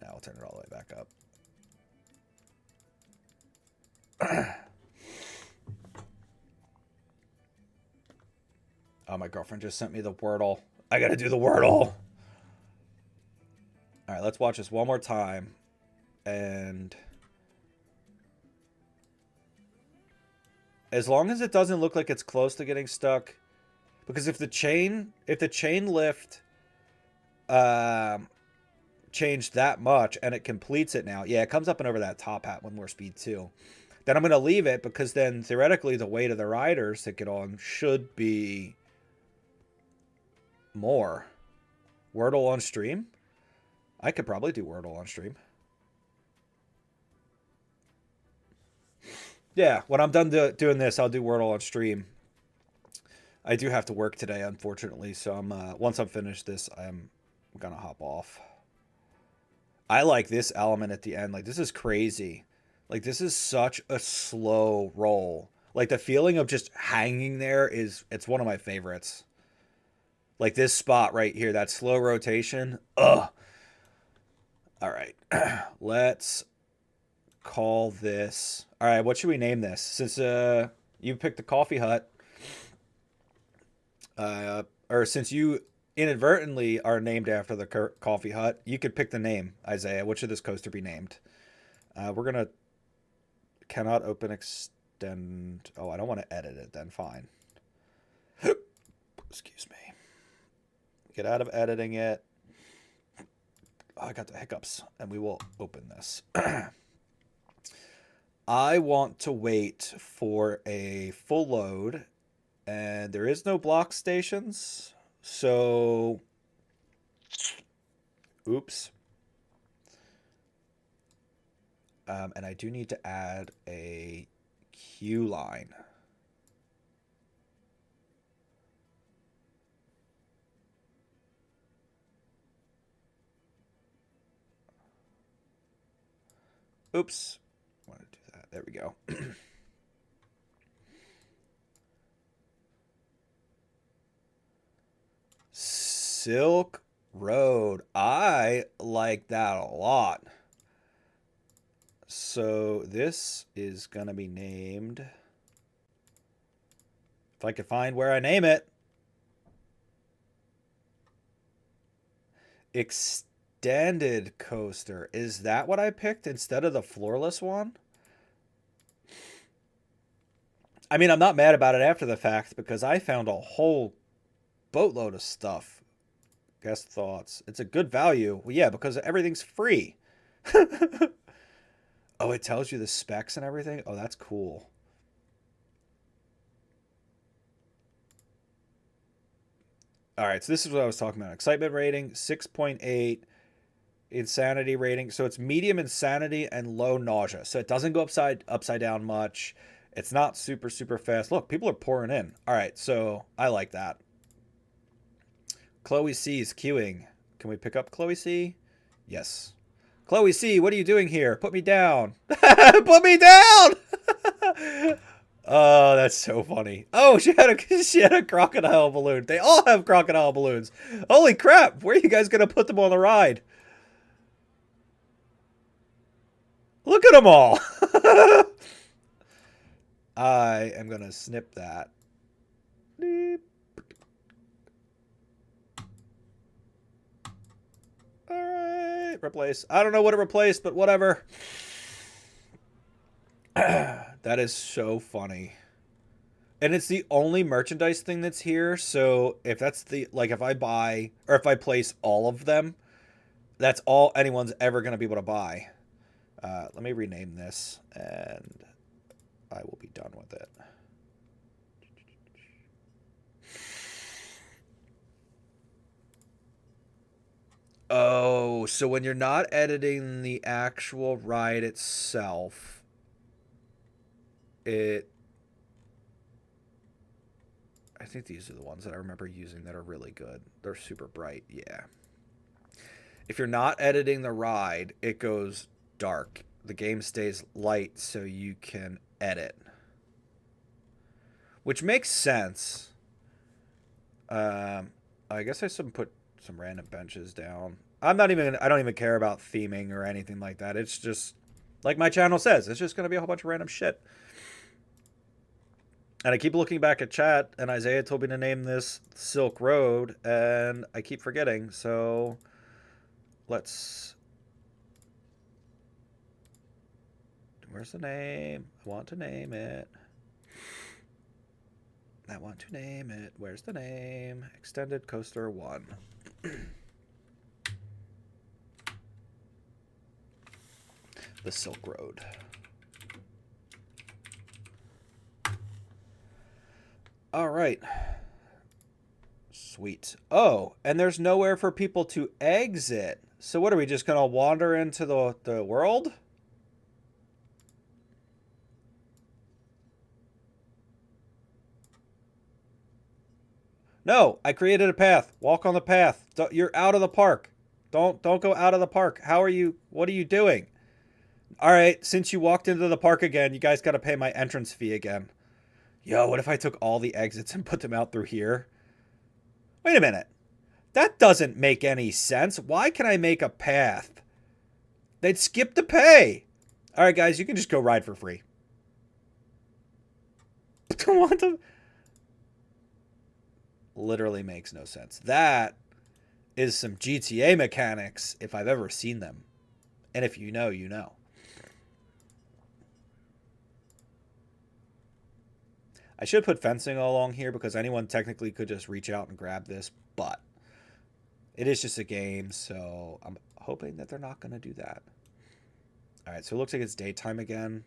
Now I'll turn it all the way back up. Oh, my girlfriend just sent me the Wordle. I gotta do the Wordle. Alright, let's watch this one more time. And as long as it doesn't look like it's close to getting stuck, because if the chain lift changed that much and it completes it now, yeah, it comes up and over that top hat with more speed too. Then I'm gonna leave it, because then theoretically the weight of the riders that get on should be more. Wordle on stream? I could probably do Wordle on stream. Yeah, when I'm done doing this, I'll do Wordle on stream. I do have to work today, unfortunately, so once I'm finished this, I'm gonna hop off. I like this element at the end. Like, this is crazy. Like, this is such a slow roll. Like, the feeling of just hanging there it's one of my favorites. Like, this spot right here, that slow rotation. Ugh. All right. Let's call this. All right, what should we name this? Since you picked the coffee hut, or since you inadvertently are named after the coffee hut, you could pick the name, Isaiah. What should this coaster be named? We're gonna cannot open extend. Oh, I don't want to edit it. Then fine. Excuse me. Get out of editing it. I got the hiccups, and we will open this. I want to wait for a full load, and there is no block stations, so oops. And I do need to add a queue line. Oops. I want to do that. There we go. Silk Road. I like that a lot. So this is going to be named, if I could find where I name it, Extended Coaster. Is that what I picked instead of the floorless one? I mean, I'm not mad about it after the fact because I found a whole boatload of stuff. Guest thoughts. It's a good value. Well, yeah, because everything's free. Oh, it tells you the specs and everything? Oh, that's cool. All right, so this is what I was talking about. Excitement rating, 6.8. Insanity rating. So it's medium insanity and low nausea. So it doesn't go upside down much. It's not super, super fast. Look, people are pouring in. All right, so I like that. Chloe C is queuing. Can we pick up Chloe C? Yes. Chloe C, what are you doing here? Put me down. Put me down! Oh, that's so funny. Oh, she had a crocodile balloon. They all have crocodile balloons. Holy crap! Where are you guys gonna put them on the ride? Look at them all. I am gonna snip that. Beep. All right, replace. I don't know what it replaced, but whatever. That is so funny. And it's the only merchandise thing that's here. So if that's the, like, if I buy or if I place all of them, that's all anyone's ever going to be able to buy. Let me rename this and I will be done with it. Oh, so when you're not editing the actual ride itself, I think these are the ones that I remember using that are really good. They're super bright. Yeah. If you're not editing the ride, it goes dark. The game stays light so you can edit. Which makes sense. I guess I should put some random benches down. I don't even care about theming or anything like that. It's just, like my channel says, it's just going to be a whole bunch of random shit. And I keep looking back at chat, and Isaiah told me to name this Silk Road, and I keep forgetting, so let's... Where's the name? I want to name it. I want to name it. Where's the name? Extended Coaster 1. The Silk Road. All right. Sweet. Oh, and there's nowhere for people to exit. So what, are we just going to wander into the world? No, I created a path. Walk on the path. You're out of the park. Don't go out of the park. How are you? What are you doing? All right, since you walked into the park again, you guys got to pay my entrance fee again. Yo, what if I took all the exits and put them out through here? Wait a minute. That doesn't make any sense. Why can I make a path? They'd skip the pay. All right, guys, you can just go ride for free. Don't want to... Literally makes no sense. That is some GTA mechanics if I've ever seen them. And if you know, you know. I should put fencing along here because anyone technically could just reach out and grab this, but It is just a game, so I'm hoping that they're not going to do that. All right, so it looks like it's daytime again.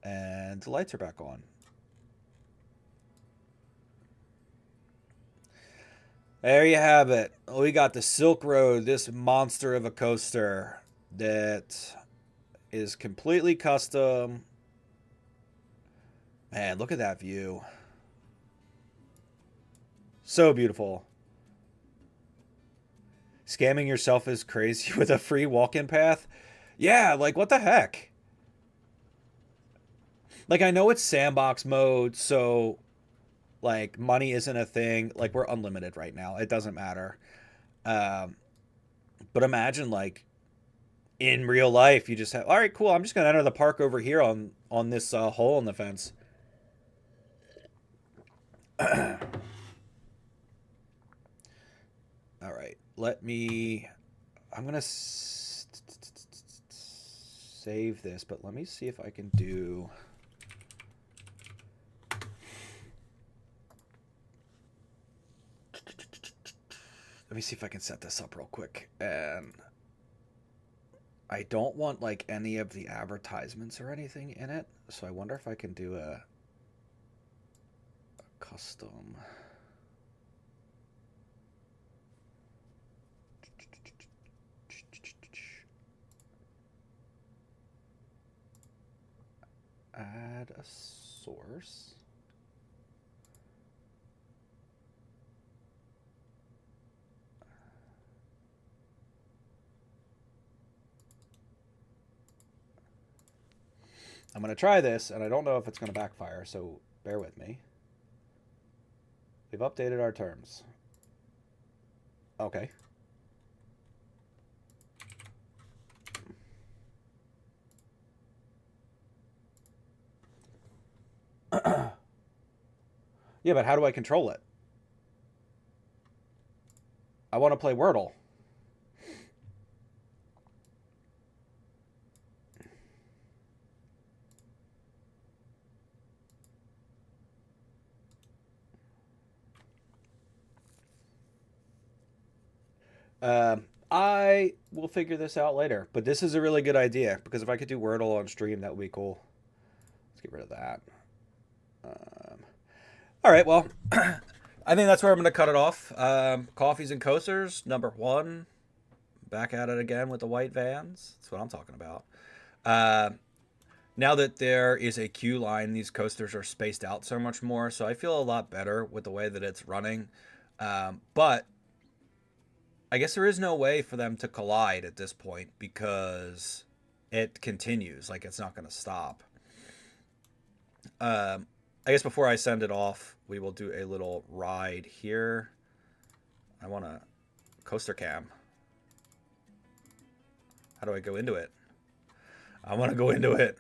And the lights are back on. There you have it. We got the Silk Road, this monster of a coaster that is completely custom. Man, look at that view. So beautiful. Scamming yourself is crazy with a free walk-in path. Yeah, like what the heck? Like I know it's sandbox mode, so like money isn't a thing. Like we're unlimited right now. It doesn't matter. Um, but imagine like in real life, you just have, all right, cool. I'm just gonna enter the park over here on this hole in the fence. All right, let me. I'm gonna save this, but let me see if I can do. Let me see if I can set this up real quick. And I don't want like any of the advertisements or anything in it, so I wonder if I can do a custom. Add a source. I'm going to try this, and I don't know if it's going to backfire, so bear with me. We've updated our terms. Okay. Yeah, but how do I control it? I want to play Wordle. I will figure this out later, but this is a really good idea because if I could do Wordle on stream, that would be cool. Let's get rid of that. All right, well, I think that's where I'm going to cut it off. Coffees and Coasters, number one. Back at it again with the white vans. That's what I'm talking about. Now that there is a queue line, these coasters are spaced out so much more, so I feel a lot better with the way that it's running. But I guess there is no way for them to collide at this point because it continues. Like, it's not going to stop. I guess before I send it off, we will do a little ride here. I want a coaster cam. How do I go into it? I want to go into it.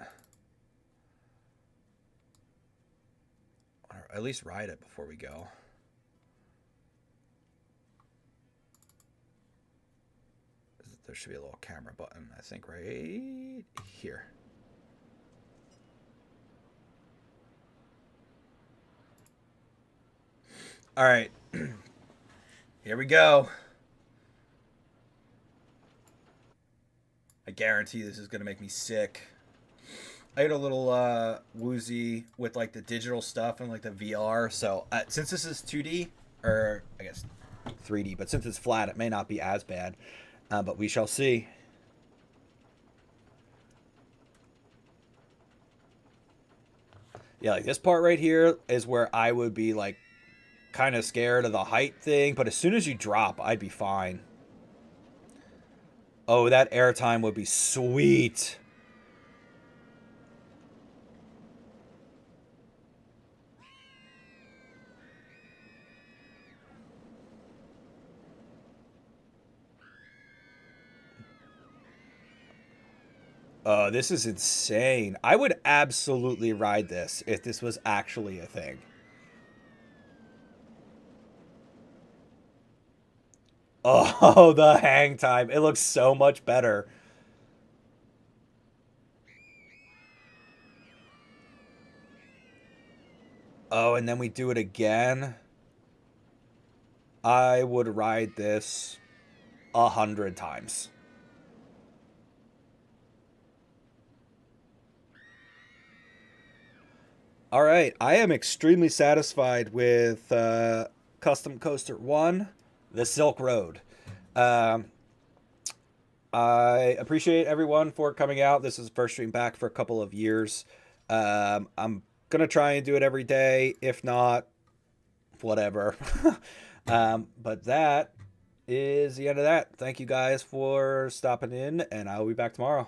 Or at least ride it before we go. There should be a little camera button, I think, right here. All right. Here we go. I guarantee this is going to make me sick. I get a little woozy with like the digital stuff and like the VR. So since this is 2D, or I guess 3D, but since it's flat, it may not be as bad. But we shall see. Yeah, like this part right here is where I would be like kind of scared of the height thing. But as soon as you drop, I'd be fine. Oh, that airtime would be sweet. This is insane. I would absolutely ride this if this was actually a thing. Oh, the hang time. It looks so much better. Oh, and then we do it again. I would ride this 100 times. All right, I am extremely satisfied with Custom Coaster 1, the Silk Road. Um, I appreciate everyone for coming out. This is the first stream back for a couple of years. I'm going to try and do it every day. If not, whatever. But that is the end of that. Thank you guys for stopping in, and I'll be back tomorrow.